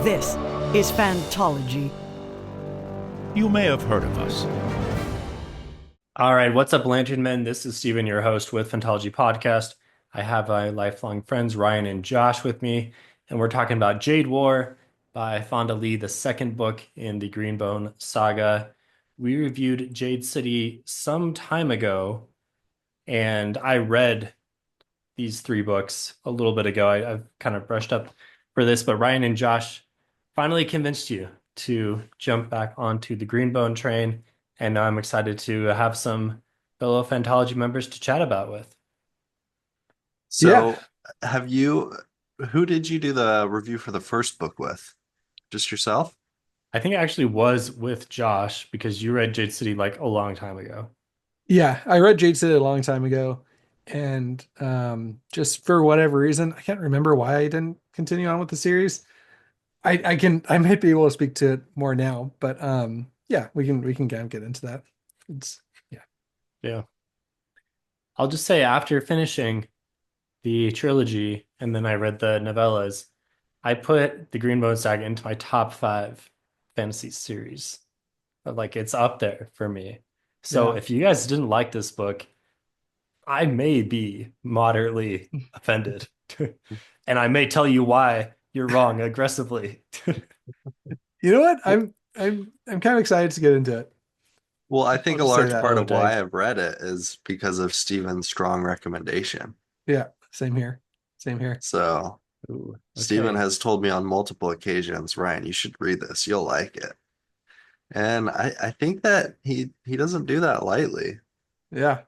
This is Fantology. You may have heard of us. All right, what's up, Lantern Men? This is Steven, your host with Fantology Podcast. I have my lifelong friends, Ryan and Josh, with me, and we're talking about Jade War by Fonda Lee, the second book in the Greenbone Saga. We reviewed Jade City some time ago, and I read these three books a little bit ago. I've kind of brushed up for this, but Ryan and Josh finally convinced you to jump back onto the Greenbone train. And now I'm excited to have some fellow Fantology members to chat about with. Yeah. So, who did you do the review for the first book with? Just yourself? I think it actually was with Josh because you read Jade City like a long time ago. Yeah, I read Jade City a long time ago, and just for whatever reason, I can't remember why I didn't continue on with the series. I might be able to speak to it more now, but yeah, we can kind of get into that. It's yeah. Yeah. I'll just say after finishing the trilogy and then I read the novellas, I put the Greenbone Saga into my top five fantasy series. Like it's up there for me. So Yeah. if you guys didn't like this book, I may be moderately offended. And I may tell you why you're wrong aggressively. You know what? I'm kind of excited to get into it. Well, I I'll think a just say large that. part Oh, of why dang. I've read it is because of Steven's strong recommendation. Yeah, same here. Same here. So, Ooh, Steven okay. has told me on multiple occasions, Ryan, you should read this. You'll like it. And I think that he doesn't do that lightly. Yeah.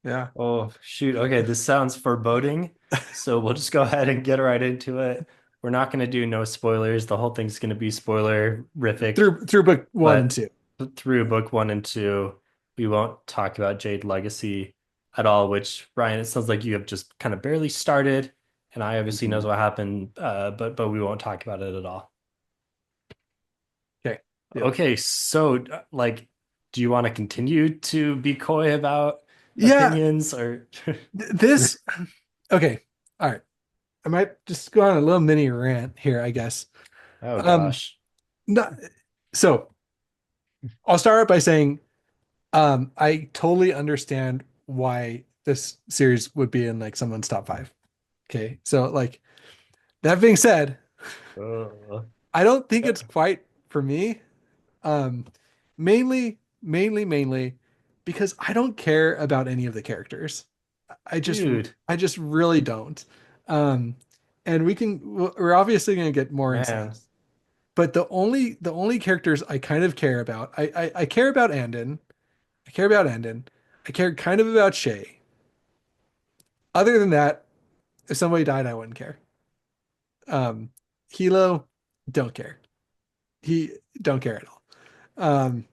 Yeah. Oh, shoot. Okay, this sounds foreboding. So we'll just go ahead and get right into it. We're not going to do no spoilers. The whole thing's going to be spoiler-rific, Through book one and but two. through book one and two, we won't talk about Jade Legacy at all, which, Ryan, it sounds like you have just kind of barely started, and I obviously knows Mhm. what happened, but we won't talk about it at all. Okay. Deal. Okay, so like, do you want to continue to be coy about Yeah. opinions or This okay. All right. I might just go on a little mini rant here, I guess. oh Um, gosh. not, so I'll start out by saying, I totally understand why this series would be in like someone's top five. Okay. So like that being said, Uh, I don't think it's quite for me. Um, mainly because I don't care about any of the characters. dude, I just really don't. Um, and we're obviously going to get more into man. this. But the only characters I kind of care about, I care about Andon. I care about Andon. I care kind of about Shay. Other than that, if somebody died, I wouldn't care. Um, Hilo, don't care. He don't care at all. Um,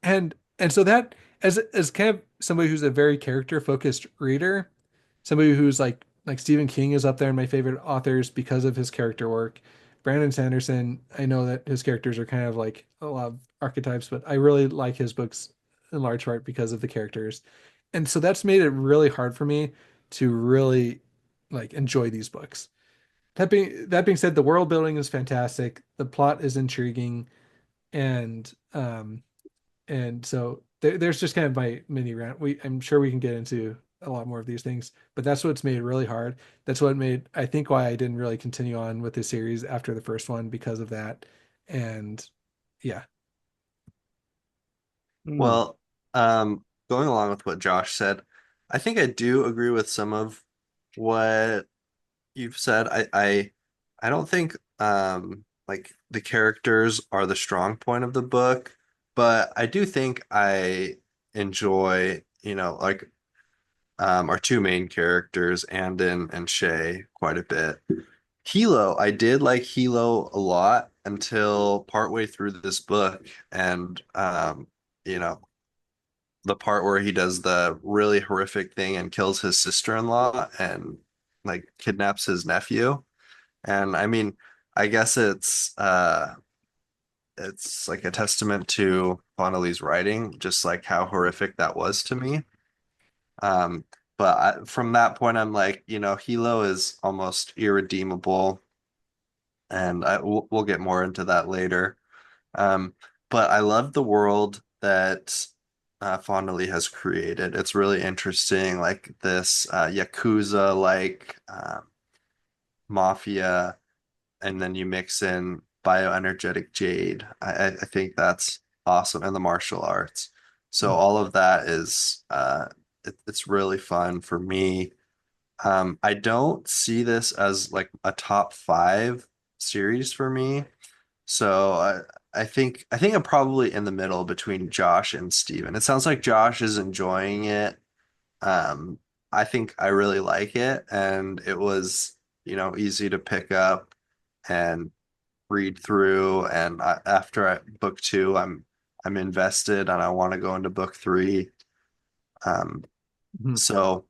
and so that as kind of somebody who's a very character focused reader, somebody who's like Stephen King is up there in my favorite authors because of his character work. Brandon Sanderson, I know that his characters are kind of like a lot of archetypes, but I really like his books in large part because of the characters. And so that's made it really hard for me to really like enjoy these books. That being said, the world building is fantastic. The plot is intriguing, and so there's just kind of my mini rant. I'm sure we can get into a lot more of these things, but that's what's made it really hard. That's what made, I think, why I didn't really continue on with the series after the first one because of that. And yeah. Hmm. Well, going along with what Josh said, I think I do agree with some of what you've said. I don't think like the characters are the strong point of the book, but I do think I enjoy, like our two main characters, Andon and Shay, quite a bit. Hilo, I did like Hilo a lot until partway through this book, and you know, the part where he does the really horrific thing and kills his sister-in-law and like kidnaps his nephew. And I mean, I guess it's like a testament to Fonda Lee's writing, just like how horrific that was to me. Um, but from that point, I'm like, Hilo is almost irredeemable. and we'll get more into that later. Um, but I love the world that Fonda Lee has created. It's really interesting, like this Yakuza like mafia, and then you mix in bioenergetic Jade. I think that's awesome, and the martial arts. So all of that is it's really fun for me. I don't see this as like a top five series for me. So I think I'm probably in the middle between Josh and Steven. It sounds like Josh is enjoying it. Um, I think I really like it, and it was, easy to pick up and read through. And book two, I'm invested, and I want to go into book three. Um, Mhm. so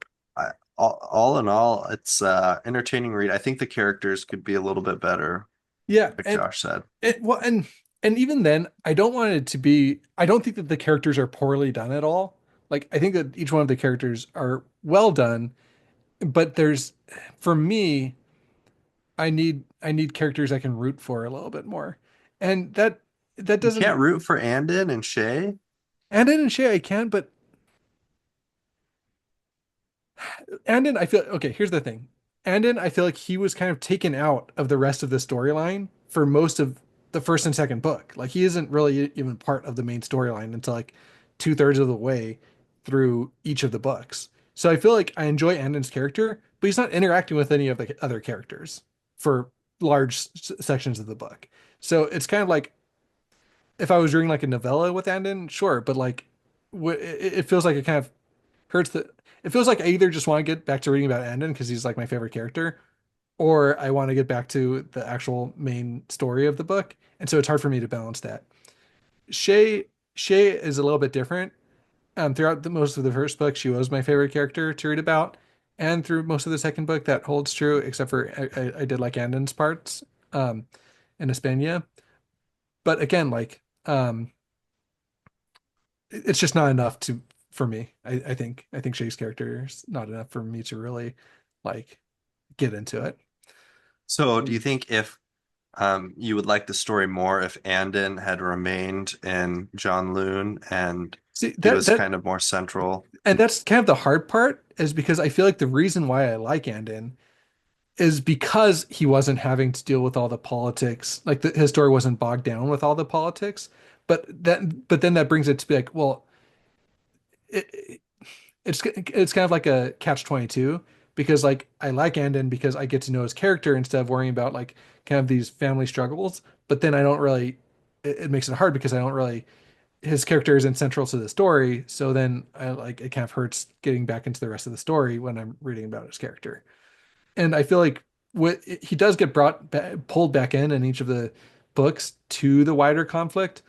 all in all, it's entertaining read. I think the characters could be a little bit better, Yeah, like and Josh said. and even then, I don't want it to be. I don't think that the characters are poorly done at all. Like I think that each one of the characters are well done, but for me, I need characters I can root for a little bit more, and that You doesn't. can't root for Andon and Shay. And in Shay I can, but Andon, I feel okay. Here's the thing. Andon, I feel like he was kind of taken out of the rest of the storyline for most of the first and second book. Like he isn't really even part of the main storyline until like 2/3 of the way through each of the books. So I feel like I enjoy Andon's character, but he's not interacting with any of the other characters for large sections of the book. So it's kind of like if I was reading like a novella with Andon, sure, but like it feels like it kind of hurts the it feels like I either just want to get back to reading about Andon because he's like my favorite character, or I want to get back to the actual main story of the book. And so it's hard for me to balance that. Shay Shay is a little bit different. Throughout most of the first book, she was my favorite character to read about. And through most of the second book, that holds true, except for I did like Andon's parts um, in Hispania. But again, like it's just not enough to for me. I think Shay's character is not enough for me to really like get into it. So do you think if you would like the story more if Andon had remained in John Loon and See he that was that kind of more central? and that's kind of the hard part is because I feel like the reason why I like Andon is because he wasn't having to deal with all the politics. Like his story wasn't bogged down with all the politics. But then that brings it to be like, well, it, it's kind of like a catch 22 because like I like Andon because I get to know his character instead of worrying about like kind of these family struggles. But then I don't really it makes it hard because I don't really his character isn't central to the story. So then I like it kind of hurts getting back into the rest of the story when I'm reading about his character. And I feel like what he does get pulled back in each of the books to the wider conflict,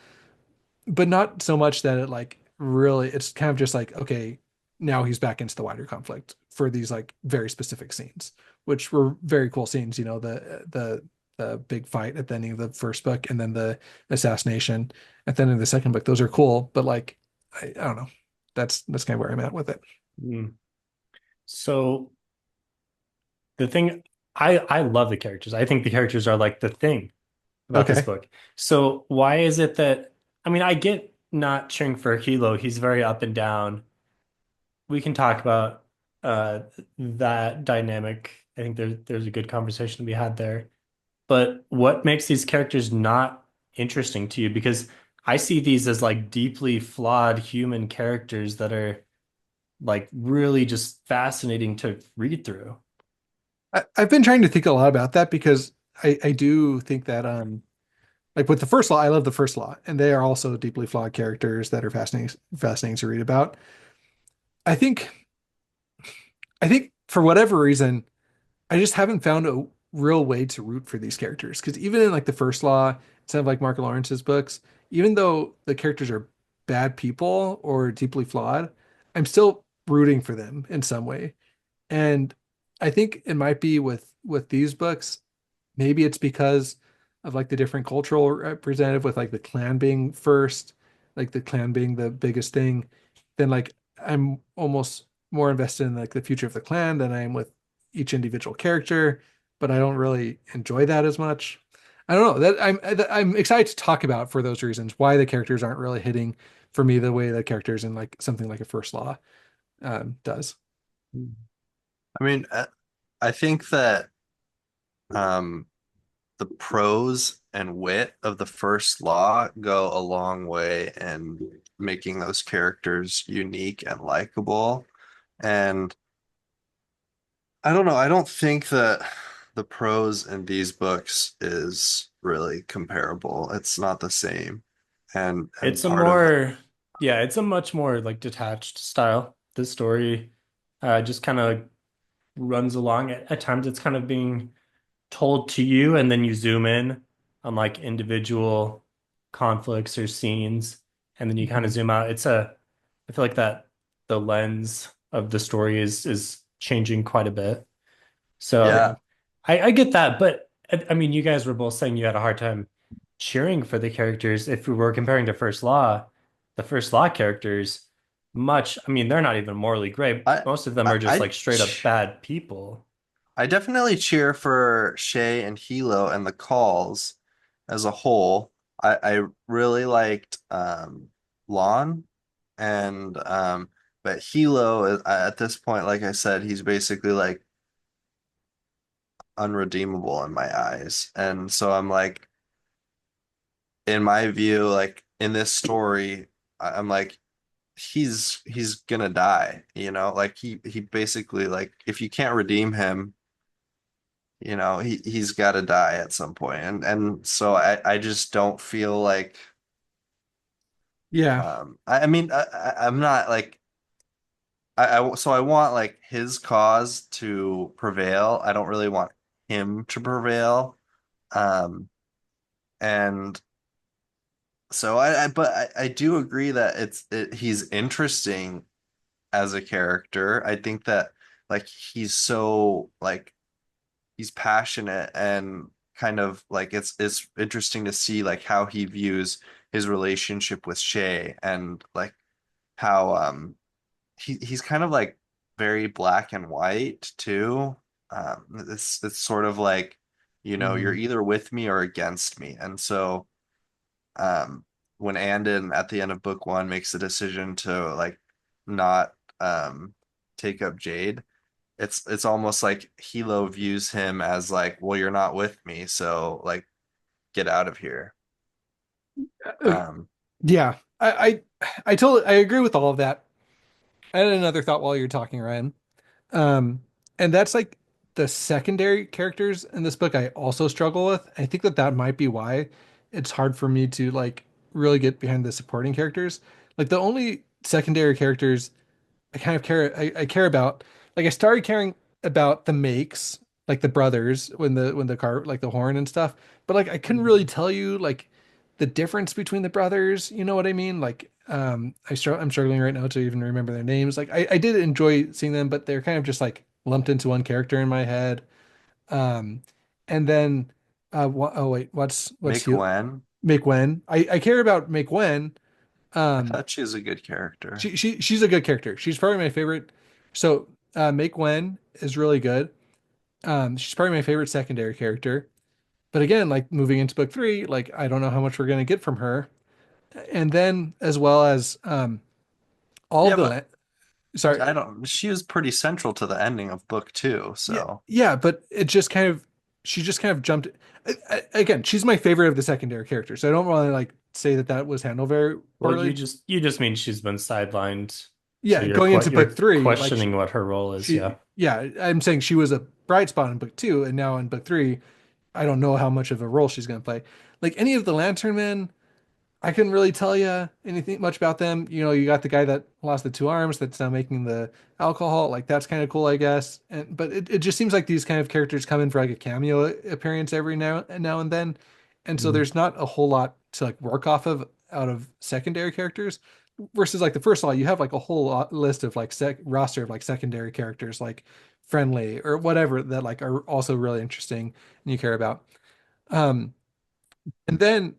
but not so much that it like really it's kind of just like okay, now he's back into the wider conflict for these like very specific scenes, which were very cool scenes, the big fight at the ending of the first book and then the assassination at the end of the second book. Those are cool, but like I don't know. That's kind of where I'm at with it. Mm. So the thing, I love the characters. I think the characters are like the thing about this Okay. book. So why is it that, I mean, I get not cheering for Hilo. He's very up and down. We can talk about uh that dynamic. I think there's a good conversation to be had there. But what makes these characters not interesting to you? Because I see these as like deeply flawed human characters that are like really just fascinating to read through. I've been trying to think a lot about that because I do think that like with the first law, I love the first law, and they are also deeply flawed characters that are fascinating to read about. I think I think for whatever reason, I just haven't found a real way to root for these characters. Because even in like the first law, instead of like Mark Lawrence's books, even though the characters are bad people or deeply flawed, I'm still rooting for them in some way. And I think it might be with these books, maybe it's because of like the different cultural representative with like the clan being first, like the clan being the biggest thing, then like I'm almost more invested in like the future of the clan than I am with each individual character, but I don't really enjoy that as much. I don't know I'm excited to talk about for those reasons why the characters aren't really hitting for me the way the characters in like something like a First Law does. I mean, I think that um, the prose and wit of the first law go a long way in making those characters unique and likable. And I don't know, I don't think that the prose in these books is really comparable. It's not the same. And It's a part of it, more, yeah, it's a much more like detached style. The story just kind of runs along. At times, it's kind of being told to you, and then you zoom in on like individual conflicts or scenes, and then you kind of Mhm. zoom out. I feel like that the lens of the story is changing quite a bit. So Yeah. yeah, I get that, but I mean, you guys were both saying you had a hard time cheering for the characters. If we were comparing to First Law, the First Law characters, I mean, they're not even morally gray. I Most of them I are just I, like straight up bad people. I definitely cheer for Shay and Hilo and the calls as a whole. I really liked Lon and but Hilo is at this point, like I said, he's basically like unredeemable in my eyes. And so I'm like, in my view, like in this story, I'm like, he's gonna die, you know? Like he basically like if you can't redeem him, you know, he's gotta die at some point. And so I just don't feel like Yeah. I mean I'm not like so I want like his cause to prevail. I don't really want him to prevail. Um, and so but I do agree that he's interesting as a character. I think that like he's so like he's passionate and kind of like it's interesting to see like how he views his relationship with Shay and like how he's kind of like very black and white too. It's sort of like, you know, you're Mhm. either with me or against me. And so um when Andon at the end of book one makes the decision to like not take up Jade, it's almost like Hilo views him as like, well, you're not with me, so like get out of here. Uh, Um yeah. I agree with all of that. I had another thought while you're talking, Ryan. Um, and that's like the secondary characters in this book I also struggle with. I think that that might be why it's hard for me to like really get behind the supporting characters. Like the only secondary characters I kind of care I care about, like I started caring about the makes, like the brothers when the car like the horn and stuff, but like I couldn't really tell you like the difference between the brothers, you know what I mean? Like I'm struggling right now to even remember their names. Like I did enjoy seeing them, but they're kind of just like lumped into one character in my head. Um and then oh wait, what's Make he Wen, Make Wen. I care about Make Wen. I Um thought she was a good character. she's a good character. She's probably my favorite. So Make Wen is really good. She's probably my favorite secondary character. But again, like moving into book three, like I don't know how much we're gonna get from her. And then as well as all of Yeah, the but sorry, I don't she was pretty central to the ending of book two, yeah, so yeah, but it just kind of she just kind of jumped. Again, she's my favorite of the secondary characters. So I don't really like say that that was handled very Well, poorly. you just mean she's been sidelined, so Yeah, going into book you're three, like questioning what her role is. Yeah. yeah, I'm saying she was a bright spot in book two, and now in book three, I don't know how much of a role she's going to play. Like any of the Lantern Men, I couldn't really tell you anything much about them. You know, you got the guy that lost the two arms that's now making the alcohol. Like that's kind of cool, I guess. And but it just seems like these kind of characters come in for like a cameo appearance every now and then, and so Mhm. there's not a whole lot to like work off of out of secondary characters. Versus like the first law, you have like a whole list of like roster of like secondary characters like friendly or whatever that like are also really interesting and you care about. Um, and then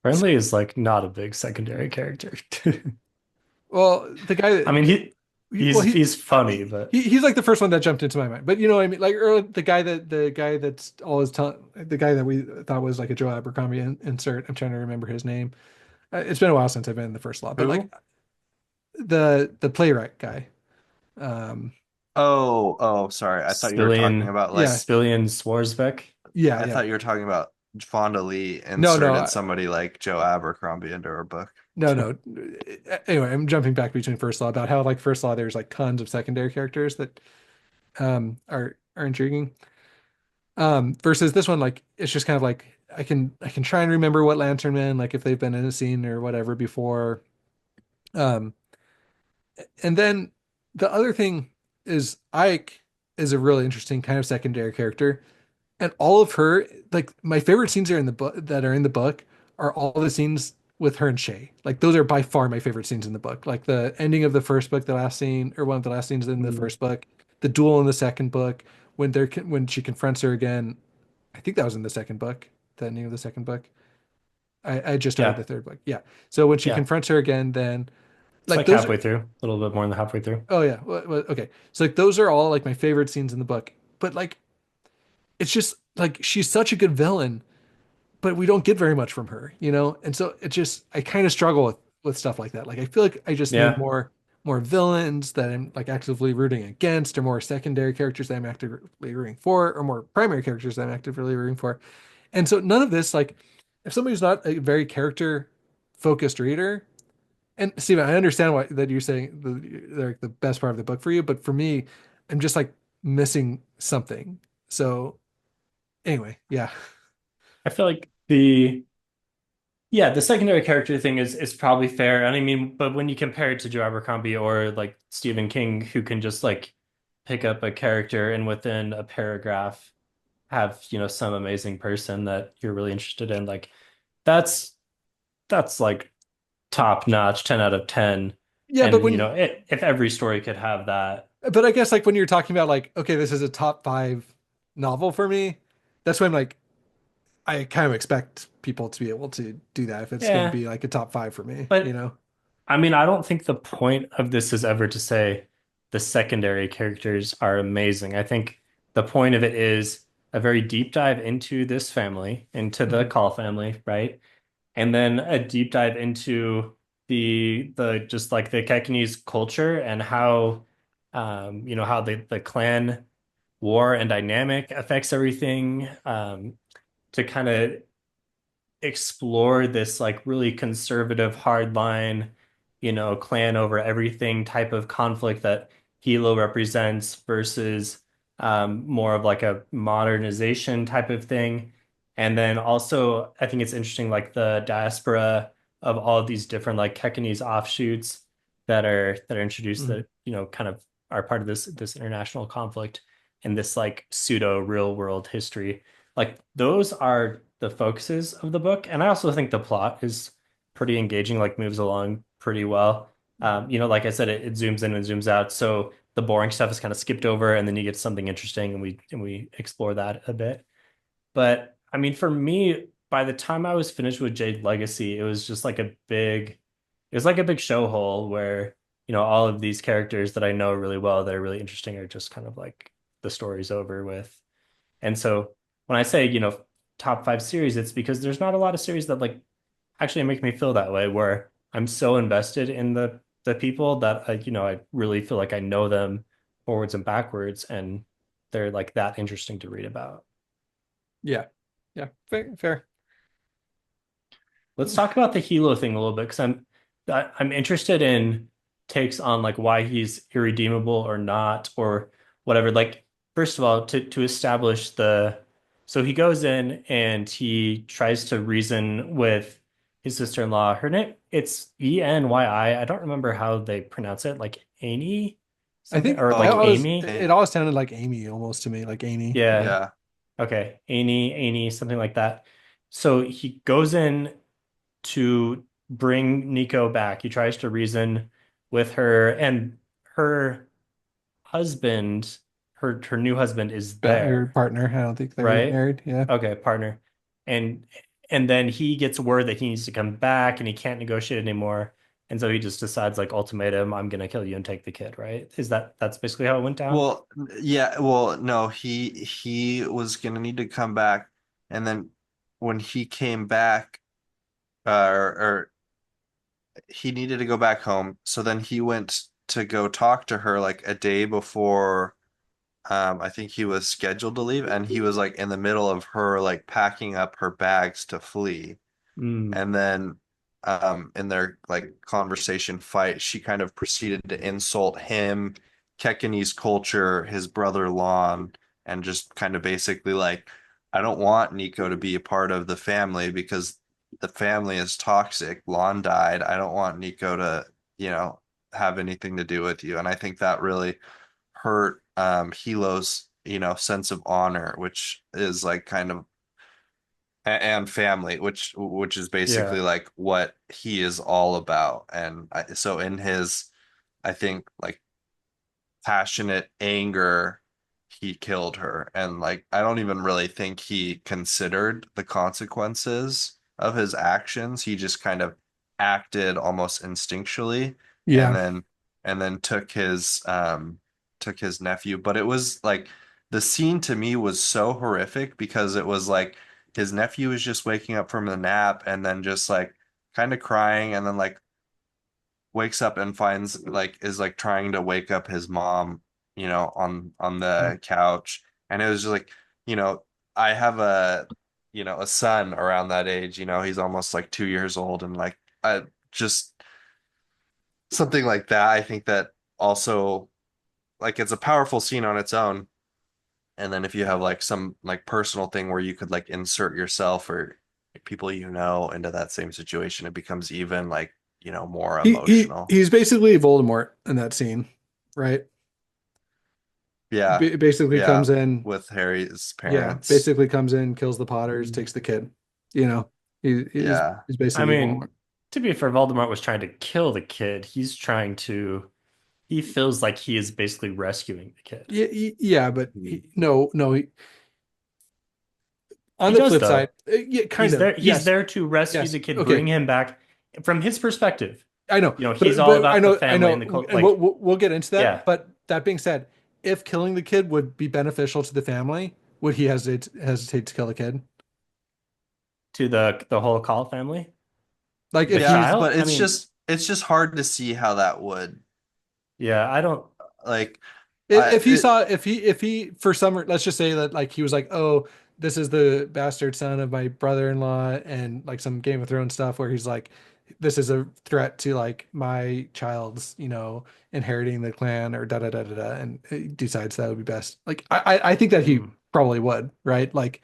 Friendly is like not a big secondary character. well, the guy I that mean, well, He's funny, but he's like the first one that jumped into my mind. But you know what I mean? Like early, the guy that's always telling the guy that we thought was like a Joe Abercrombie insert. I'm trying to remember his name. It's been a while since I've been in the first law, but who? like the playwright guy. Um, Oh, sorry. I thought you were talking Spillian about like yeah, Spillian Swarzbeck. yeah, I yeah. thought you were talking about Fonda Lee No, no, inserted somebody like Joe Abercrombie into her book. no, no. Anyway, I'm jumping back between first law about how like first law there's like tons of secondary characters that are intriguing. Versus this one, like it's just kind of like I can try and remember what Lantern Men, like if they've been in a scene or whatever before. Um, and then the other thing is Ike is a really interesting kind of secondary character. And all of her, like my favorite scenes are in the book that are in the book are all the scenes with her and Shay. Like those are by far my favorite scenes in the book. Like the ending of the first book, the last scene, or one of the last scenes in the Mm. first book, the duel in the second book, when she confronts her again. I think that was in the second book, the ending of the second book. I just started the Yeah, third book. Yeah. So when she yeah. confronts her again, then It's like like those are halfway through, a little bit more than halfway through. oh yeah. Okay. So like those are all like my favorite scenes in the book. But like it's just like she's such a good villain but we don't get very much from her, you know? And so it just I kind of struggle with stuff like that. Like I feel like I just need Yeah, more villains that I'm like actively rooting against, or more secondary characters that I'm actively rooting for, or more primary characters that I'm actively rooting for. And so none of this, like if somebody's not a very character focused reader, and Steven, I understand why that you're saying they're like the best part of the book for you, but for me, I'm just like missing something. So anyway, yeah. I feel like the secondary character thing is probably fair. And I mean, but when you compare it to Joe Abercrombie or like Stephen King, who can just like pick up a character and within a paragraph have, some amazing person that you're really interested in, like that's like top notch, 10 out of 10. Yeah, but And when if every story could have that. But I guess like when you're talking about like, okay, this is a top five novel for me, that's when like I kind of expect people to be able to do that if it's going to Yeah, be like a top five for me, you but know? I mean, I don't think the point of this is ever to say the secondary characters are amazing. I think the point of it is a very deep dive into this family, into the Mhm. Call family, right? And then a deep dive into the just like the Kekinese culture and how how the clan war and dynamic affects everything, to kind of explore this like really conservative, hardline, clan over everything type of conflict that Hilo represents versus more of like a modernization type of thing. And then also, I think it's interesting, like the diaspora of all of these different like Kekanese offshoots that are introduced Mhm. that, kind of are part of this international conflict and this like pseudo real world history. Like those are the focuses of the book. And I also think the plot is pretty engaging, like moves along pretty well. Like I said, it zooms in and zooms out. So the boring stuff is kind of skipped over and then you get something interesting and we explore that a bit. But I mean, for me, by the time I was finished with Jade Legacy, it was just like it was like a big show hole where, all of these characters that I know really well that are really interesting are just kind of like the story's over with. And so when I say, top five series, it's because there's not a lot of series that like actually make me feel that way, where I'm so invested in the people that I really feel like I know them forwards and backwards, and they're like that interesting to read about. Yeah. Yeah. Fair, fair. Let's talk about the Hilo thing a little bit because I'm interested in takes on like why he's irredeemable or not or whatever. Like first of all, to establish the so he goes in and he tries to reason with his sister-in-law. Her name it's Enyi. I don't remember how they pronounce it, like Amy I something think or I like Oh, always Amy. it always sounded like Amy almost to me, like Amy. Yeah. Yeah. yeah. Okay. Amy, something like that. So he goes in to bring Nico back. He tries to reason with her, and her husband, her new husband is Her there, partner. I don't think they're right? married. Yeah. Okay, partner. And then he gets word that he needs to come back and he can't negotiate anymore. And so he just decides like ultimatum, I'm gonna kill you and take the kid, right? That's basically how it went down? Well, yeah, well, no, he was gonna need to come back, and then when he came back, or he needed to go back home, so then he went to go talk to her like a day before I think he was scheduled to leave, and he was like in the middle of her like packing up her bags to flee. Mm, And then in their like conversation fight, she kind of proceeded to insult him, Kekinese culture, his brother Lon, and just kind of basically like, I don't want Nico to be a part of the family because the family is toxic. Lon died. I don't want Nico to, have anything to do with you. And I think that really hurt Hilo's, sense of honor, which is like kind of and family, which is basically yeah. like what he is all about. And so in his, I think like passionate anger, he killed her. And like I don't even really think he considered the consequences of his actions. He just kind of acted almost instinctually and Yeah. then took his nephew. But it was like the scene to me was so horrific because it was like his nephew was just waking up from a nap and then just like kind of crying and then like wakes up and finds like is like trying to wake up his mom, on the couch. And it was just like, I have a son around that age, he's almost like 2 years old. And like I just something like that. I think that also like it's a powerful scene on its own. And then if you have like some like personal thing where you could like insert yourself or people into that same situation, it becomes even like, more emotional. He's basically Voldemort in that scene, right? Yeah. Basically Yeah. comes in, With Harry's yeah, parents. basically comes in, kills the Potters, takes the kid. You know, Yeah. he's I basically Voldemort. mean, to be fair, Voldemort was trying to kill the kid. He feels like he is basically rescuing the kid. Yeah, yeah, but no, no. On He the does flip side, though. yeah, kind of. He's Yes, there to rescue yes. the kid, bring Okay, him back from his perspective. I know, He's all but about the I family and the know, cult. and Like, we'll get into that. yeah, But that being said, if killing the kid would be beneficial to the family, would he hesitate to kill the kid? to the whole Call family. Like The if Yeah, he's child? but I mean, it's just hard to see how that would yeah, I don't. like I if he it saw if he for some let's just say that like he was like, oh, this is the bastard son of my brother-in-law, and like some Game of Thrones stuff where he's like, this is a threat to like my child's inheriting the clan or da da da da da, and he decides that would be best. Like I think that he Hmm. probably would, right? Like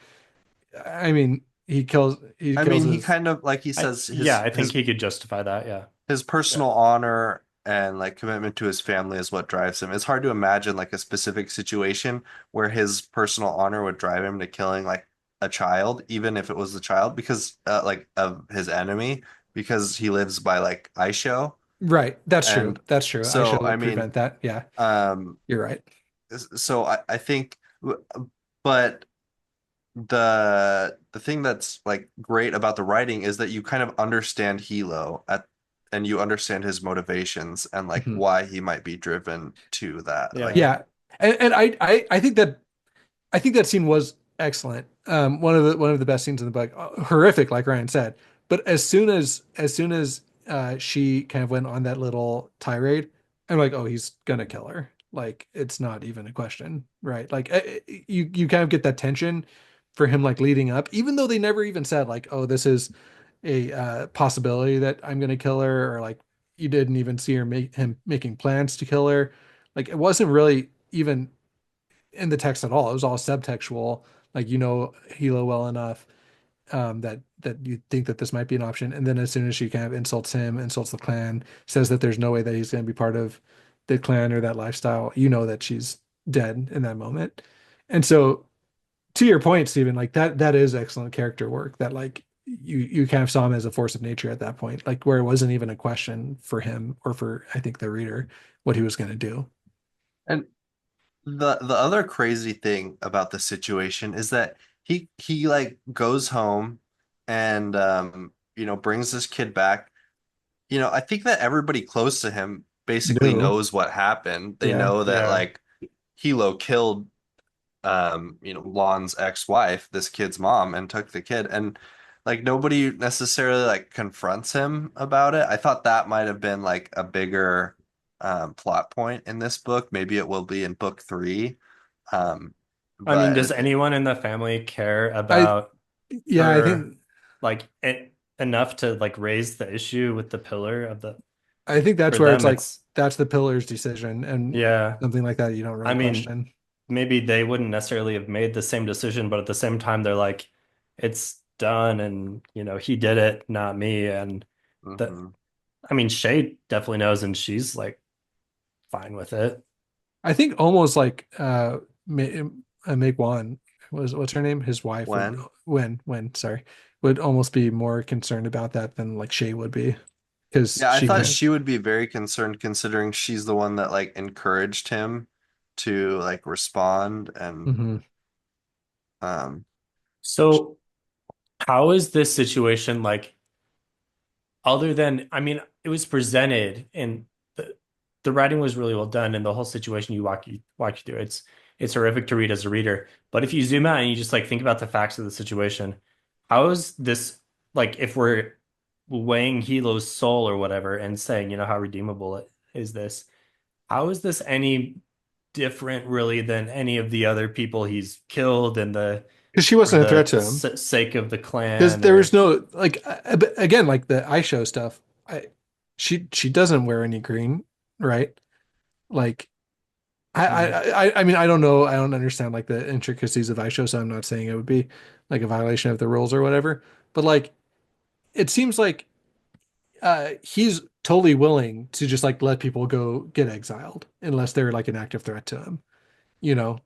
I mean he I kills mean he his kind of like he says Yeah, I think his he could justify that. Yeah, his yeah. personal honor and like commitment to his family is what drives him. It's hard to imagine like a specific situation where his personal honor would drive him to killing like a child, even if it was the child, because like of his enemy, because he lives by like Aisho. right. That's true. And That's true. I so, should I have mean, prevent that. Yeah, um, you're right. so I think, but the thing that's like great about the writing is that you kind of understand Hilo and you understand his motivations and like Mhm. why he might be driven to that. Like, Yeah. Yeah, and I think that scene was excellent. One of the best scenes in the book. Horrific, like Ryan said. But as soon as she kind of went on that little tirade, I'm like, oh, he's gonna kill her. Like it's not even a question, right? Like you kind of get that tension for him like leading up, even though they never even said like, oh, this is a possibility that I'm gonna kill her, or like you didn't even see her make him making plans to kill her. Like it wasn't really even in the text at all. It was all subtextual. Like Hilo well enough that you think that this might be an option. And then as soon as she kind of insults him, insults the clan, says that there's no way that he's going to be part of the clan or that lifestyle, you know that she's dead in that moment. And so to your point, Stephen, like that is excellent character work. That like you kind of saw him as a force of nature at that point, like where it wasn't even a question for him or for I think the reader what he was going to do. and the other crazy thing about the situation is that he like goes home and brings this kid back I think that everybody close to him basically No. knows what happened. They Yeah. know that Yeah. like Hilo killed Lon's ex-wife, this kid's mom, and took the kid. And like nobody necessarily like confronts him about it. I thought that might have been like a bigger plot point in this book. Maybe it will be in book three. Um, I mean, but does anyone in the family care I about yeah, I her think like enough to like raise the issue with the pillar of the I think that's for where it's them like it's that's the pillar's decision, and yeah. something like that you don't I really mean, question. maybe they wouldn't necessarily have made the same decision, but at the same time they're like it's done and he did it, not me. And the mhm. I mean, Shay definitely knows and she's like fine with it. I think almost like Meg Wan what's her name? His wife would When when sorry would almost be more concerned about that than like Shay would be because Yeah, I she thought can. she would be very concerned considering she's the one that like encouraged him to like respond and Hmm. um So how is this situation like other than I mean, it was presented and the writing was really well done and the whole situation you through. It's horrific to read as a reader. But if you zoom out and you just like think about the facts of the situation, how is this like if we're weighing Hilo's soul or whatever and saying, how redeemable it is this, how is this any different really than any of the other people he's killed and the Because she for wasn't a threat the to him. sake of the Because clan there was or no like again like the iShow stuff. I she doesn't wear any green, right? Like Mhm. I mean I don't know, I don't understand like the intricacies of iShow, so I'm not saying it would be like a violation of the rules or whatever. But like it seems like he's totally willing to just like let people go get exiled unless they're like an active threat to him.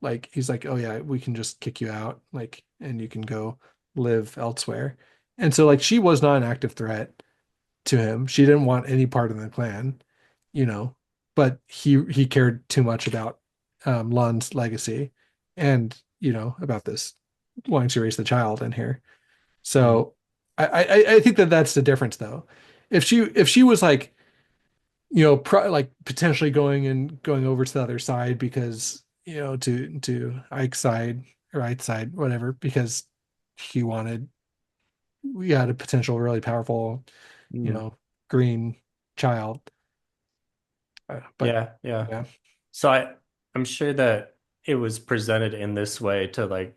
Like he's like, oh yeah, we can just kick you out, like, and you can go live elsewhere. And so like she was not an active threat to him. She didn't want any part of the clan, you know, but he cared too much about Lun's legacy and about this wanting to raise the child in here. Mhm. So I think that that's the difference though. If she was like like potentially going over to the other side because to Ike's side or Ike's side, whatever, because he wanted we had a potential really powerful, you mm, know, green child. But Yeah, yeah. yeah, So I'm sure that it was presented in this way to like,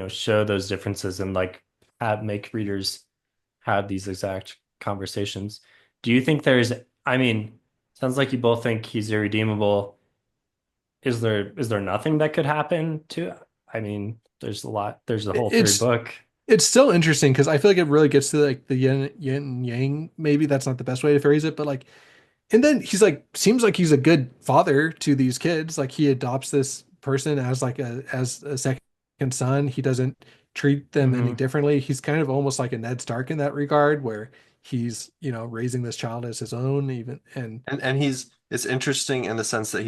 show those differences and like have make readers have these exact conversations. Do you think I mean, sounds like you both think he's irredeemable. Is there nothing that could happen to I mean, there's a whole third it's book. it's still interesting because I feel like it really gets to like the yin and yang. Maybe that's not the best way to phrase it, but like, and then he's like, seems like he's a good father to these kids. Like he adopts this person as like as a second son. He doesn't treat them any Hmm. differently. He's kind of almost like a Ned Stark in that regard, where he's raising this child as his own, even and and it's interesting in the sense that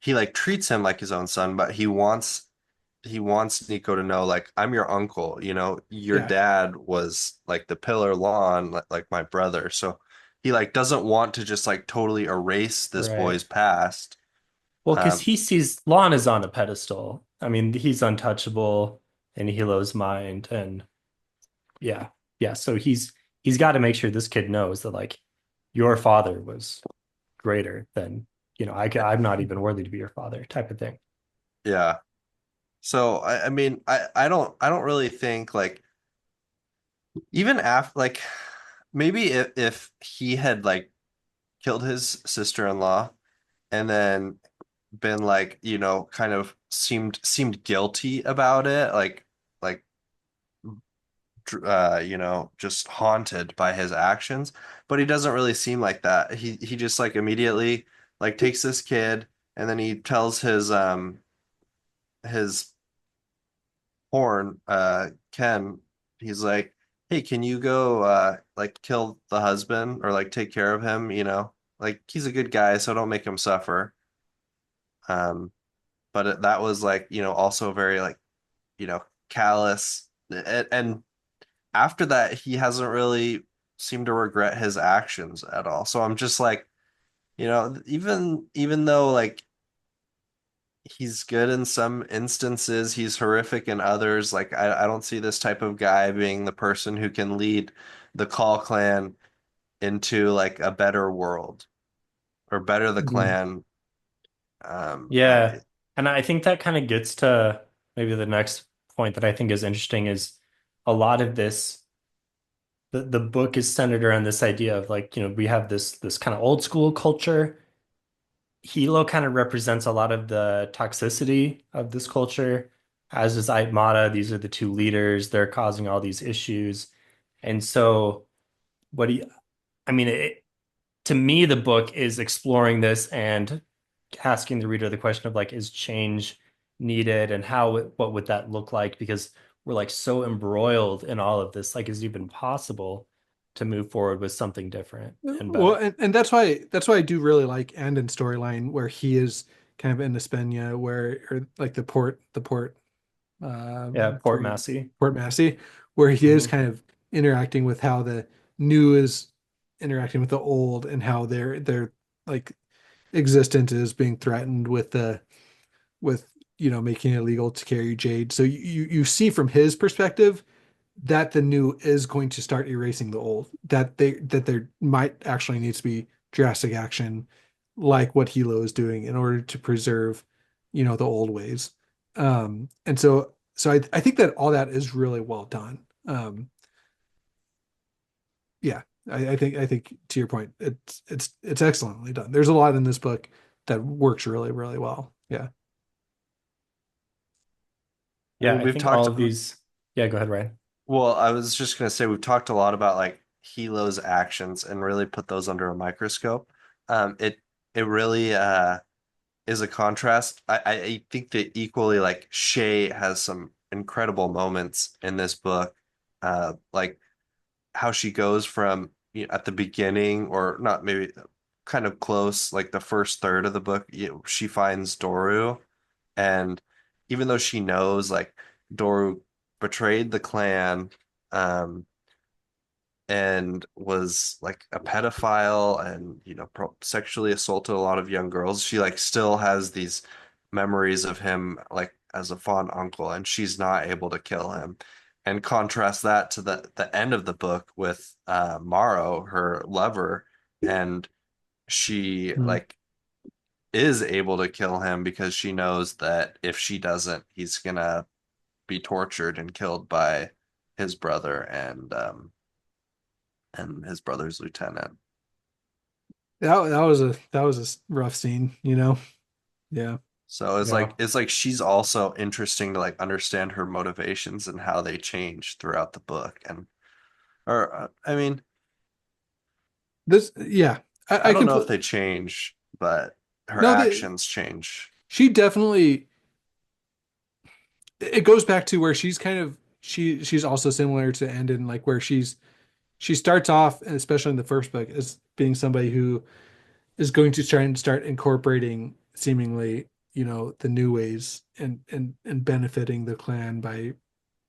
he like treats him like his own son, but he wants Nico to know like I'm your uncle, your yeah. dad was like the pillar lawn like my brother. So he like doesn't want to just like totally erase this Right. boy's past. Well, because Um he sees Lon is on a pedestal. I mean, he's untouchable in Hilo's mind, and yeah, yeah. So he's got to make sure this kid knows that like your father was greater than I'm not even worthy to be your father, type of thing. yeah. So I mean I don't really think like even after like maybe if he had like killed his sister-in-law and then been like kind of seemed guilty about it like just haunted by his actions, but he doesn't really seem like that. He just like immediately like takes this kid and then he tells his horn Ken, he's like, hey, can you go like kill the husband or like take care of him, like he's a good guy, so don't make him suffer. But that was like also very like callous, and after that he hasn't really seem to regret his actions at all. So I'm just like, even though like he's good in some instances, he's horrific in others. Like I don't see this type of guy being the person who can lead the Call clan into like a better world or better the Mhm. clan. Yeah. And I think that kind of gets to maybe the next point that I think is interesting is a lot of this the book is centered around this idea of like, we have this kind of old school culture. Hilo kind of represents a lot of the toxicity of this culture, as is Aitmata. These are the two leaders. They're causing all these issues. And so what do you, I mean, to me, the book is exploring this and asking the reader the question of like, is change needed and what would that look like? Because we're like so embroiled in all of this, like, is it even possible to move forward with something different and Well, better? and that's why I do really like Andon's storyline where he is kind of in Espana, where or like the port Yeah, Port forget Massey. Port Massey, where he is Hmm. kind of interacting with how the new is interacting with the old and how their like existence is being threatened with the with making it illegal to carry jade. So you see from his perspective that the new is going to start erasing the old. That there might actually needs to be drastic action, like what Hilo is doing, in order to preserve, the old ways. And so I think that all that is really well done. Yeah, I think to your point, it's excellently done. There's a lot in this book that works really, really well. Yeah. I Yeah, mean, I we've think all talked. of these. Yeah, go ahead, Ryan. Well, I was just gonna say we've talked a lot about like Hilo's actions and really put those under a microscope. It really is a contrast. I think that equally like Shay has some incredible moments in this book. Like how she goes from at the beginning or not maybe kind of close, like the first third of the book, she finds Doru, and even though she knows like Doru betrayed the clan, um, and was like a pedophile and sexually assaulted a lot of young girls, she like still has these memories of him like as a fond uncle, and she's not able to kill him. And contrast that to the end of the book with Morrow, her lover, and she Mm. like is able to kill him because she knows that if she doesn't, he's gonna be tortured and killed by his brother and his brother's lieutenant. That was a rough scene. Yeah. So it's Yeah. like she's also interesting to like understand her motivations and how they change throughout the book. And or I mean, Yeah, I I don't know if completely. they change, but her No, actions change. she definitely. It goes back to where she's kind of she's also similar to Andon, like where she starts off, and especially in the first book, as being somebody who is going to try and start incorporating seemingly, the new ways and benefiting the clan by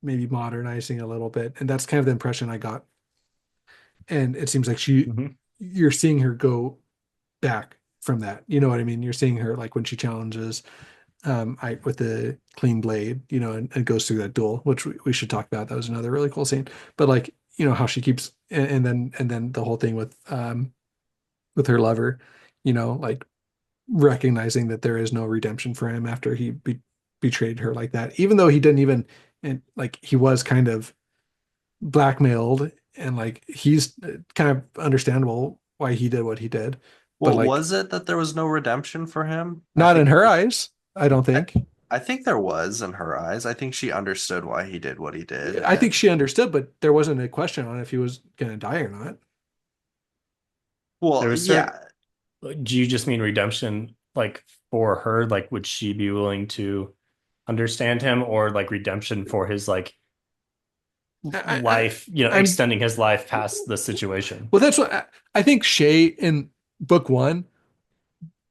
maybe modernizing a little bit. And that's kind of the impression I got. And it seems like Hmm. you're seeing her go back from that. You know what I mean? You're seeing her like when she challenges I with the clean blade, and goes through that duel, which we should talk about. That was another really cool scene. But like, how she keeps and then the whole thing with her lover, like recognizing that there is no redemption for him after he betrayed her like that, even though he didn't even, and like he was kind of blackmailed, and like he's kind of understandable why he did what he did, but Well, like was it that there was no redemption for him? not in her eyes, I don't I, think. I think there was in her eyes. I think she understood why he did what he did. I think And she understood, but there wasn't a question on if he was going to die or not. There well, was certain, yeah, do you just mean redemption like for her? Like, would she be willing to understand him or like redemption for his like I, life, I'm extending his life past the situation? well. That's what I think. Shay in book one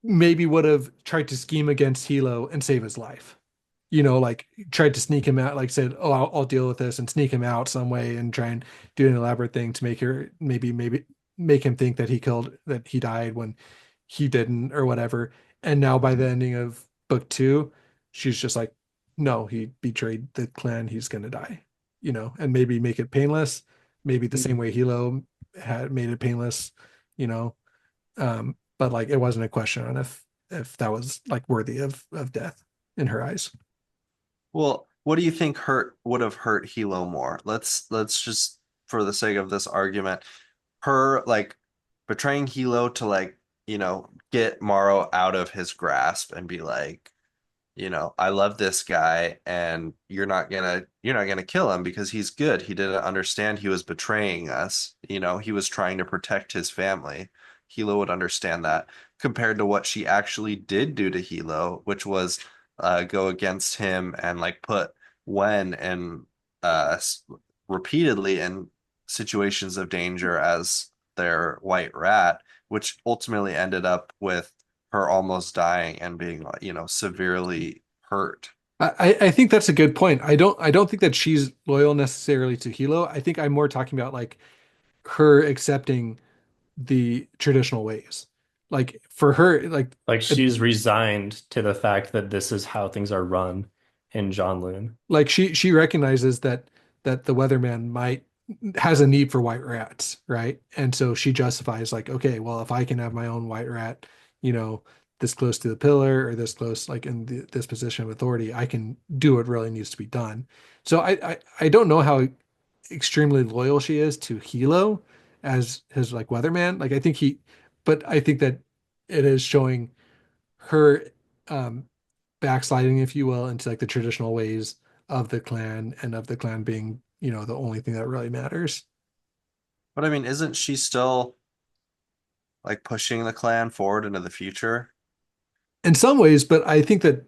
maybe would have tried to scheme against Hilo and save his life. like tried to sneak him out, like said, "Oh, I'll deal with this," and sneak him out some way and try and do an elaborate thing to make her maybe make him think that he died when he didn't or whatever. And now by the ending of book two, she's just like, "No, he betrayed the clan. He's gonna die," and maybe make it painless, maybe the same way Hilo had made it painless, you know. But like it wasn't a question on if that was like worthy of death in her eyes. Well, what do you think would have hurt Hilo more? Let's just, for the sake of this argument, her like betraying Hilo to like, get Morrow out of his grasp and be like, I love this guy and you're not gonna kill him because he's good. He didn't understand he was betraying us. He was trying to protect his family. Hilo would understand that compared to what she actually did do to Hilo, which was go against him and like put Wen and repeatedly in situations of danger as their white rat, which ultimately ended up with her almost dying and being like, severely hurt. I think that's a good point. I don't think that she's loyal necessarily to Hilo. I think I'm more talking about like her accepting the traditional ways. Like for her, Like it- she's resigned to the fact that this is how things are run in Janloon. like she recognizes that the weatherman might has a need for white rats, right? And so she justifies like, okay, well, if I can have my own white rat, you know, this close to the pillar or this close, like in this position of authority, I can do what really needs to be done. So I don't know how extremely loyal she is to Hilo as his like weatherman. Like but I think that it is showing her um backsliding, if you will, into like the traditional ways of the clan and of the clan being, the only thing that really matters. But I mean, isn't she still like pushing the clan forward into the future? In some ways, but I think that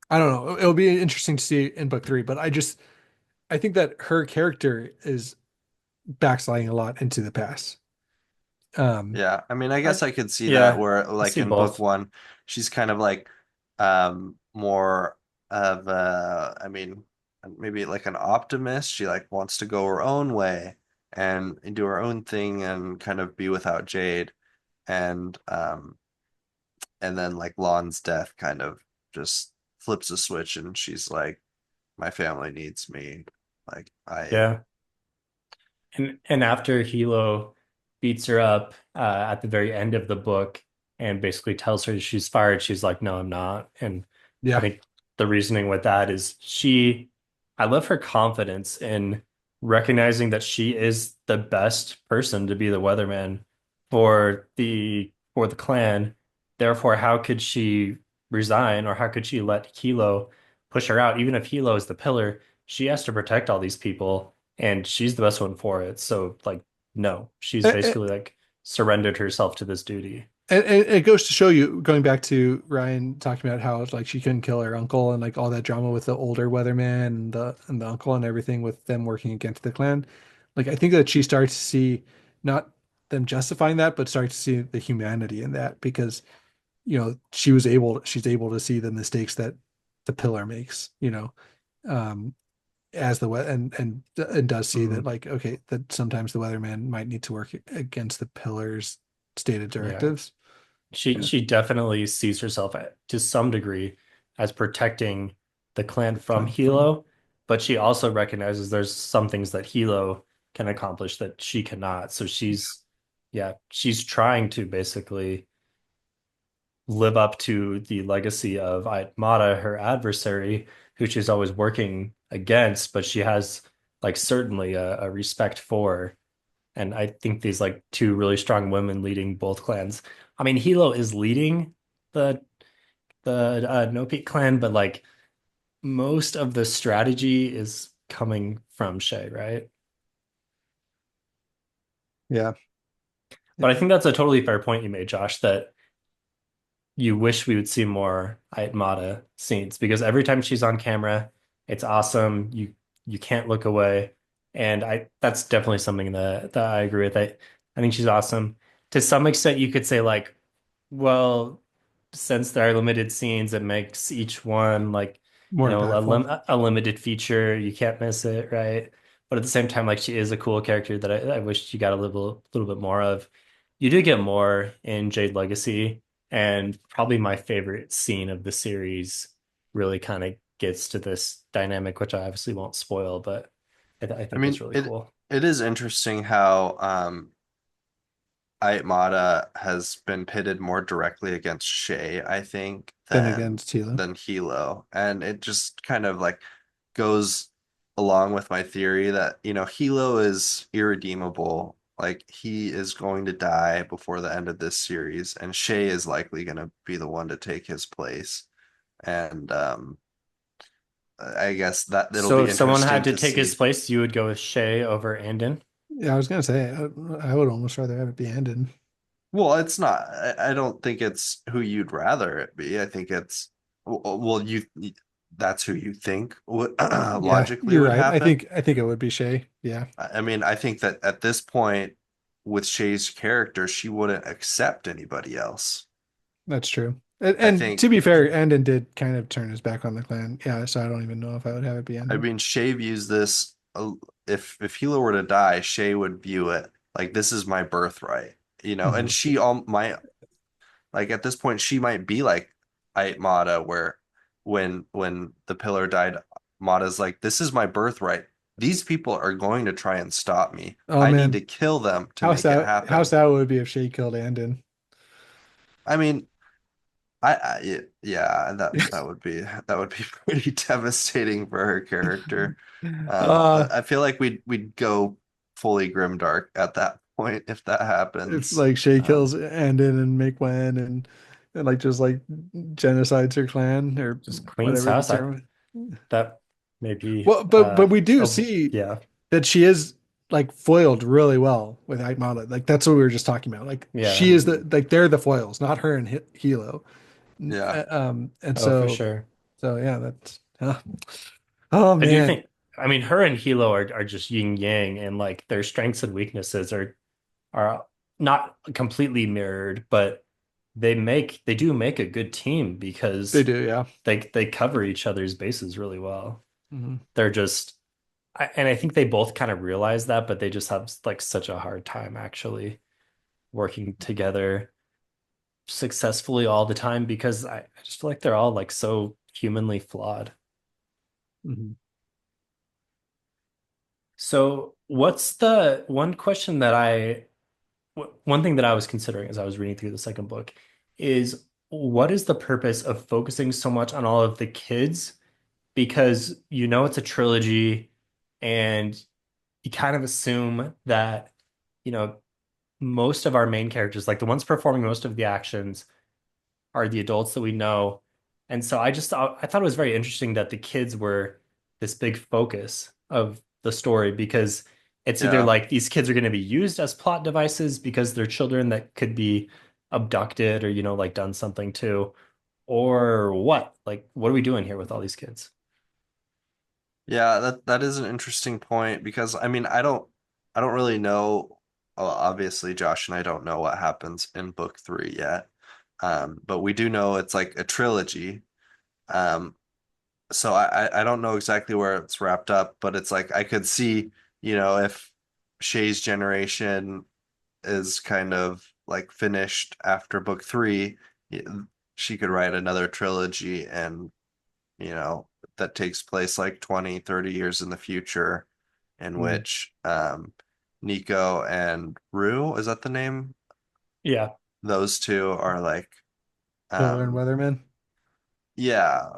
I don't know. It'll be interesting to see in book three, but I think that her character is backsliding a lot into the past. Um, Yeah, I mean, I I, guess I could see that yeah, where I like see in book both. one, she's kind of like more of I mean, maybe like an optimist. She like wants to go her own way and do her own thing and kind of be without Jade. And then like Lon's death kind of just flips a switch and she's like, my family needs me. Like I Yeah. And after Hilo beats her up at the very end of the book and basically tells her she's fired, she's like, "No, I'm not." And I yeah. think the reasoning with that is I love her confidence in recognizing that she is the best person to be the weatherman for the clan. Therefore, how could she resign or how could she let Hilo push her out? Even if Hilo is the pillar, she has to protect all these people and she's the best one for it. So like, no, she's And, basically like surrendered herself to this duty. and it goes to show you, going back to Ryan talking about how like she couldn't kill her uncle and like all that drama with the older weatherman and the uncle and everything with them working against the clan. Like I think that she starts to see not them justifying that, but starts to see the humanity in that because she's able to see the mistakes that the pillar makes, um, as the and does see that Mhm. like okay that sometimes the weatherman might need to work against the pillar's stated Yeah. directives. She Yeah, she definitely sees herself to some degree as protecting the clan the from clan from Hilo, but she also recognizes there's some things that Hilo can accomplish that she cannot. So she's trying to basically live up to the legacy of Aitmata, her adversary, who she's always working against, but she has like certainly a respect for. And I think these like two really strong women leading both clans. I mean, Hilo is leading the No Peak clan, but like most of the strategy is coming from Shay, right? yeah. But I think that's a totally fair point you made, Josh, that you wish we would see more Aitmata scenes because every time she's on camera, it's awesome. You can't look away. And I that's definitely something that I agree with. I think she's awesome. To some extent, you could say like, well, since there are limited scenes, it makes each one like, More impactful. a limited feature. You can't miss it, right? But at the same time, like she is a cool character that I wish you got a little bit more of. You do get more in Jade Legacy, and probably my favorite scene of the series really kind of gets to this dynamic, which I obviously won't spoil, but I I think it's mean, really it cool. it is interesting how Aitmata has been pitted more directly against Shay, I think, Then against Tila. than Hilo. And it just kind of like goes along with my theory that, Hilo is irredeemable. Like he is going to die before the end of this series, and Shay is likely going to be the one to take his place. And I guess that it'll So be if someone had interesting to to take his see. place, you would go with Shay over Andon. Yeah, I was gonna say I would almost rather have it be ended. Well, it's not. I don't think it's who you'd rather it be. I think it's well, that's who you think would Yeah, logically you're would right. happen. I think it would be Shay. Yeah, I mean, I think that at this point, with Shay's character, she wouldn't accept anybody else. that's true. I And to think, be fair, Andon did kind of turn his back on the clan. Yeah, so I don't even know if I would have it be I Andon. mean, Shay views this. If Hilo were to die, Shay would view it like this is my birthright, and Mhm. she all my like at this point, she might be like Mata, where when the pillar died, Mata's like, "This is my birthright. These people are going to try and stop me. Oh I need man, to kill them to make it how happen." sad would it be if Shay killed Andon? I mean, yeah, that would be pretty devastating for her character. Uh, I feel like we'd go fully grimdark at that point if that if happens. like Shay Um, kills Andon and Make Wen and like just like genocides her clan or Just Queen's whatever the house. term. That maybe Well, but we do see yeah. that she is like foiled really well with Aitmata. Like that's what we were just talking about. Like Yeah. she is the mhm, like they're the foils, not her and Hilo. yeah. And Oh, for sure. so yeah, that's oh I do man, think, I mean, her and Hilo are just yin yang, and like their strengths and weaknesses are not completely mirrored, but they do make a good team they because do, yeah. they cover each other's bases really well. Hmm. They're just and I think they both kind of realize that, but they just have like such a hard time actually working together successfully all the time because I just feel like they're all like so humanly flawed. Hmm. So, what's the one question that one thing that I was considering as I was reading through the second book is what is the purpose of focusing so much on all of the kids? Because it's a trilogy and you kind of assume that, you know, most of our main characters, like the ones performing most of the actions, are the adults that we know. And so I thought it was very interesting that the kids were this big focus of the story because it's either Yeah. like these kids are going to be used as plot devices because they're children that could be abducted or, like done something to, or what? Like, what are we doing here with all these kids? Yeah, that is an interesting point because I mean I don't really know. Well, obviously Josh and I don't know what happens in book three yet. But we do know it's like a trilogy. Um, so I don't know exactly where it's wrapped up, but it's like I could see, if Shay's generation is kind of like finished after book three, y- she could write another trilogy and you know, that takes place like 20, 30 years in the future, in Hmm. which Nico and Rue, is that the name? Yeah. Those two are like, Pillar and um, Weatherman. yeah,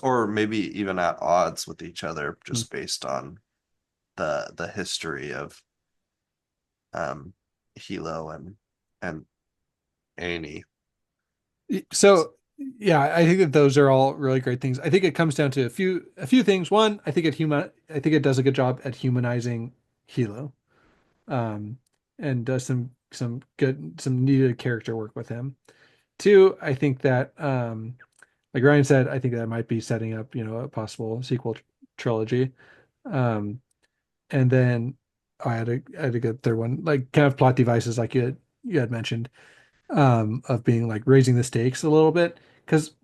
or maybe even at odds with each other, just based on the history of um, Hilo and Annie. So yeah, I think that those are all really great things. I think it comes down to a few things. One, I think it does a good job at humanizing Hilo. Um, and does some needed character work with him. Two, I think that like Ryan said, I think that might be setting up, a possible sequel trilogy. Um, and then I had a good third one, like kind of plot devices like you had mentioned. of being like raising the stakes a little bit. Because,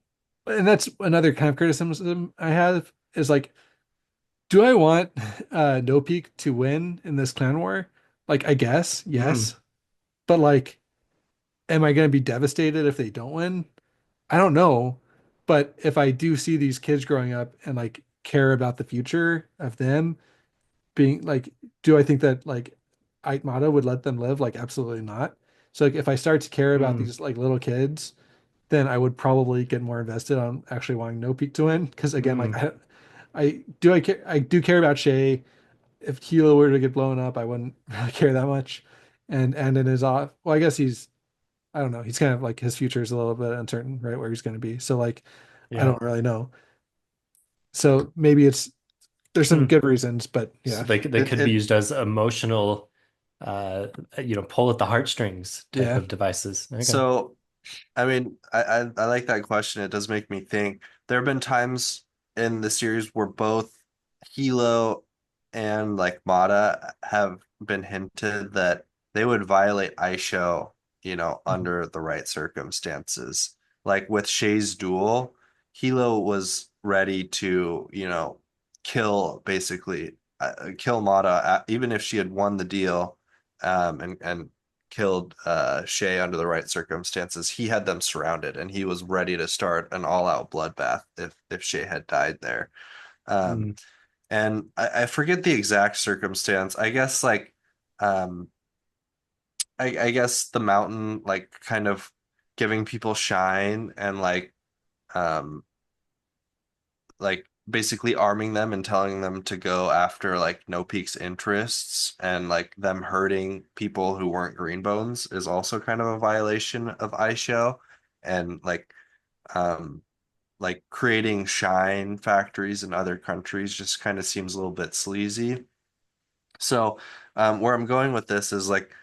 and that's another kind of criticism I have is like, do I want No Peak to win in this clan war? Like, I guess, Mm, yes. But like, am I going to be devastated if they don't win? I don't know. But if I do see these kids growing up and like care about the future of them being like, do I think that like Aitmata would let them live? Like, absolutely not. So like, if I start to care about mm, these like little kids, then I would probably get more invested on actually wanting No Peak to win. Because again, like mm. I care, I do care about Shay. If Kilo were to get blown up, I wouldn't really care that much. And then is off. Well, I guess he's, I don't know. He's kind of like his future is a little bit uncertain, right? Where he's going to be. So like, I Yeah. don't really know. So maybe it's there's some Hmm. good reasons, but So yeah, they It could be it used as emotional, pull at the heartstrings type yeah. of devices. Okay. so I mean, I like that question. It does make me think. There have been times in the series where both Hilo and like Mata have been hinted that they would violate Aisho, under the right circumstances. Like with Shay's duel, Hilo was ready to, kill Mata, even if she had won the deal, and killed Shay under the right circumstances. He had them surrounded, and he was ready to start an all-out bloodbath if Shay had died there. Um, Mm, and I forget the exact circumstance. I guess like um, I guess the mountain like kind of giving people shine and um like basically arming them and telling them to go after like No Peak's interests, and like them hurting people who weren't Greenbones is also kind of a violation of ISHO, and um like creating shine factories in other countries just kind of seems a little bit sleazy. So where I'm going with this is like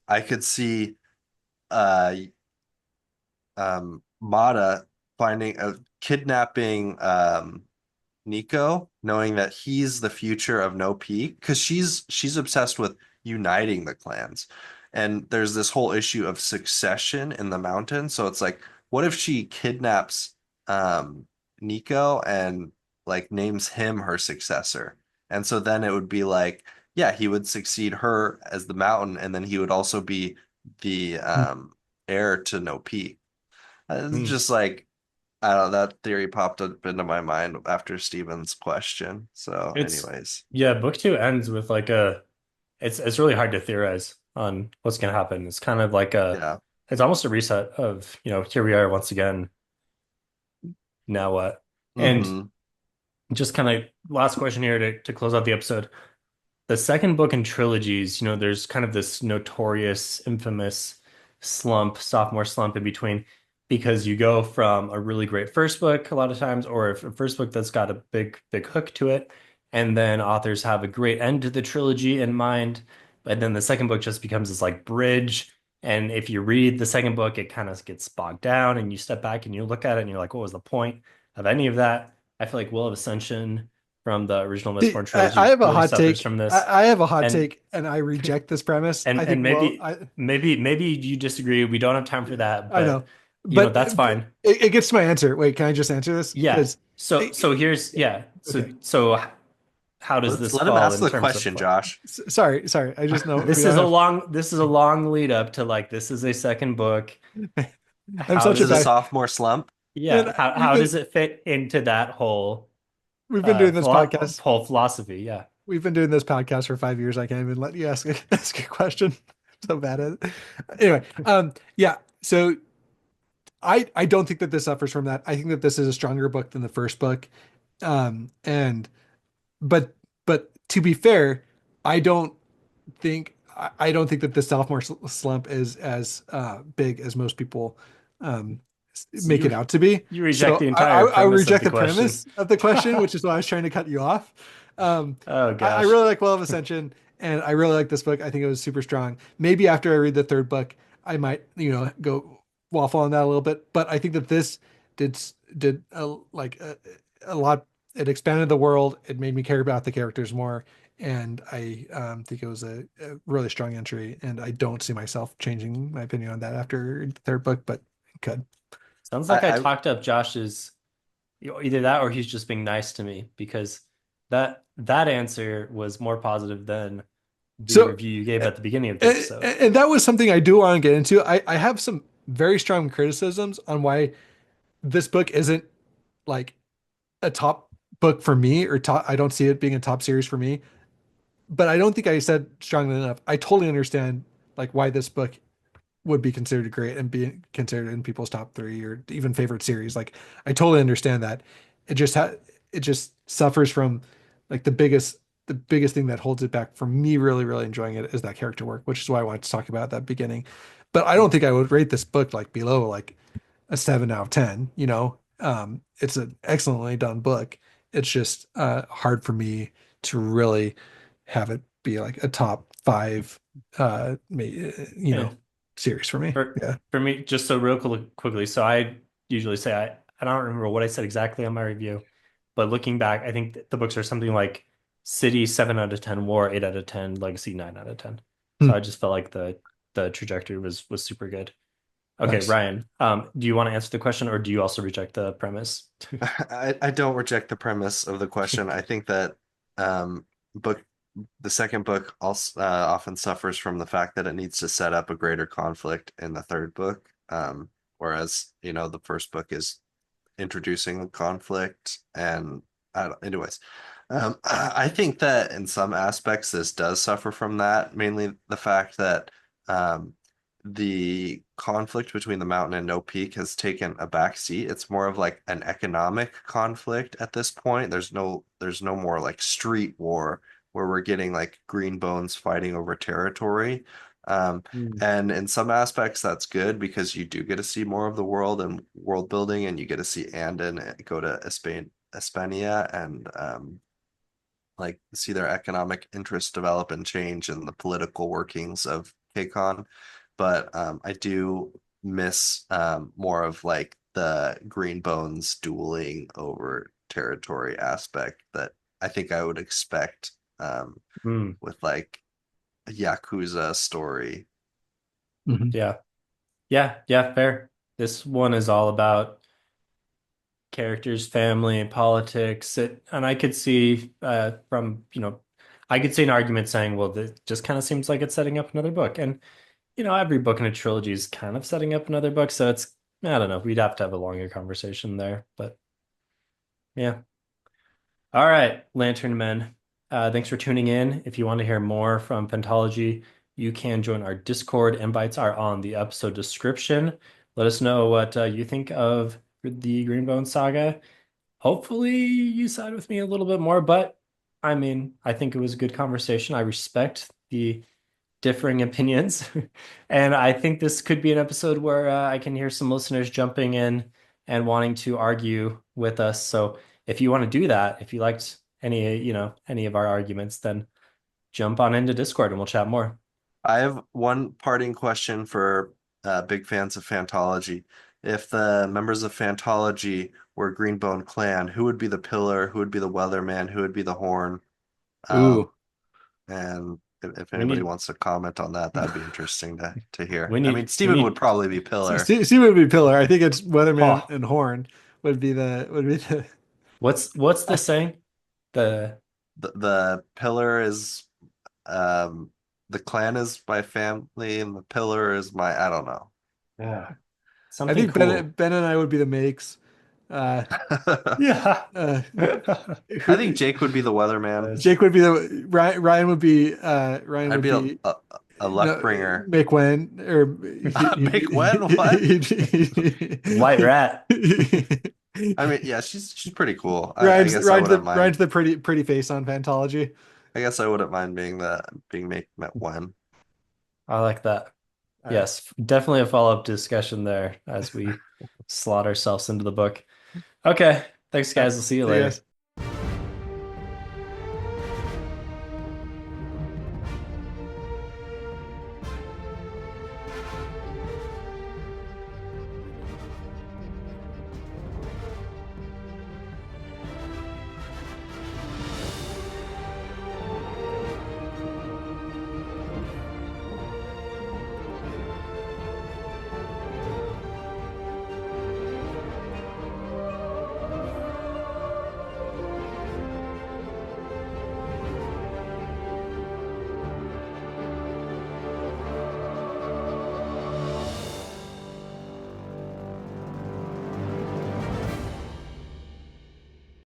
I could see uh Mata finding kidnapping Nico, knowing that he's the future of No Peak, because she's obsessed with uniting the clans. And there's this whole issue of succession in the mountain. So it's like, what if she kidnaps Nico and like names him her successor? And so then it would be like, yeah, he would succeed her as the mountain, and then he would also be the heir to No Peak. It's mm. just like I don't know, that theory popped up into my mind after Steven's question. So, It's anyways, yeah, book two ends with like a it's really hard to theorize on what's gonna happen. It's kind of like yeah. it's almost a reset of, here we are once again, now what? And Hmm. just kind of last question here to close out the episode. The second book in trilogies, there's kind of this notorious, infamous sophomore slump in between, because you go from a really great first book a lot of times, or a first book that's got a big, big hook to it, and then authors have a great end to the trilogy in mind, but then the second book just becomes this like bridge. And if you read the second book, it kind of gets bogged down, and you step back and you look at it and you're like, what was the point of any of that? I feel like Will of Ascension from the original See, Mistborn I trilogy have a really hot suffers take. from this. I have a hot And take, and I reject this premise. I and think, well, maybe maybe you disagree. We don't have time for that, I but know, but that's fine. it gets to my answer. Wait, can I just answer this? Yeah. Because, So here's yeah. So okay. how does Let's this let him fall ask in the terms of question, like Josh. Sorry. I just know we don't have. this is a long lead up to like this is a second book. I'm How such Is a it a does bad sophomore slump? yeah, man. how does it fit into that whole We've been doing this podcast. whole philosophy? Yeah. We've been doing this podcast for 5 years. I can't even let you ask ask a question. So bad at it. Anyway, yeah. So I don't think that this suffers from that. I think that this is a stronger book than the first book. And but to be fair, I don't I don't think that the sophomore slump is as big as most people um, So make it out to be. you reject So the entire I premise of reject the the question. premise of the question, which is why I was trying to cut you off. Um, Oh I gosh. really like Well of Ascension, and I really like this book. I think it was super strong. Maybe after I read the third book, I might go waffle on that a little bit. But I think that this did did a lot. It expanded the world. It made me care about the characters more. and I think it was a really strong entry, and I don't see myself changing my opinion on that after the third book, but it could. Sounds like I I talked up Josh's, either that or he's just being nice to me, because that answer was more positive than the So, review you gave at the beginning of the and, episode. and that was something I do want to get into. I have some very strong criticisms on why this book isn't like a top book for me, or top. I don't see it being a top series for me. But I don't think I said strongly enough. I totally understand like why this book would be considered great and be considered in people's top three or even favorite series. Like I totally understand that. It just suffers from like the biggest thing that holds it back from me really enjoying it is that character work, which is why I wanted to talk about at that beginning. But I don't think I would rate this book like below like a 7 out of 10. It's an excellently done book. It's just hard for me to really have it be like a top five Yeah. series for me. For Yeah. for me, just so real quickly, so I usually say I don't remember what I said exactly on my review, but looking back, I think the books are something like City 7 out of 10, War 8 out of 10, Legacy 9 out of 10. So Hmm. I just felt like the trajectory was super good. Okay, Nice. Ryan, do you want to answer the question, or do you also reject the premise? I don't reject the premise of the question. I think that um, book the second book also often suffers from the fact that it needs to set up a greater conflict in the third book, whereas the first book is introducing the conflict. And anyways, I think that in some aspects this does suffer from that, mainly the fact that um, the conflict between the mountain and No Peak has taken a back seat. It's more of like an economic conflict at this point. There's no more like street war where we're getting like green bones fighting over territory. Um, Hmm. and in some aspects that's good because you do get to see more of the world and world building, and you get to see Andon go to Espania and like see their economic interests develop and change and the political workings of KCON. But I do miss more of like the Green Bones dueling over territory aspect that I think I would expect Hmm. with like a Yakuza story. Mhm. Yeah. Yeah, fair. This one is all about characters, family, politics. And I could see I could see an argument saying, well, this just kind of seems like it's setting up another book. And, every book in a trilogy is kind of setting up another book. So I don't know, we'd have to have a longer conversation there. But yeah. All right, Lantern Men. Thanks for tuning in. If you want to hear more from Pentology, you can join our Discord. Invites are on the episode description. Let us know what you think of the Greenbone Saga. Hopefully, you side with me a little bit more, but I mean, I think it was a good conversation. I respect the differing opinions. And I think this could be an episode where I can hear some listeners jumping in and wanting to argue with us. So if you want to do that, if you liked any of our arguments, then jump on into Discord and we'll chat more. I have one parting question for big fans of Fantology. If the members of Fantology were Greenbone Clan, who would be the Pillar? Who would be the Weatherman? Who would be the Horn? Um, Ooh, and if We anybody need wants to comment on that, that'd be interesting to hear. we I mean, need we Steven would need probably be Pillar. Steve would be Pillar. I think it's Weatherman oh, and Horn would be the. what's the saying? The The Pillar is um the clan is my family and the Pillar is my I don't know. Yeah, I something think cool. Ben and I would be the Makes. Uh, Yeah. uh, I think who, Jake would be the Weatherman. Yes. Jake would be the Ryan would be Ryan I'd would be be a luck no bringer. McWen or Big Wen, what? White rat. I mean, yeah, she's pretty cool. I guess I wouldn't mind. Ryan's the pretty face on Fantology. I guess I wouldn't mind being met Wen. I like that. All right. Yes, definitely a follow-up discussion there as we slot ourselves into the book. Okay, thanks, All right. guys. We'll see you See you later. guys.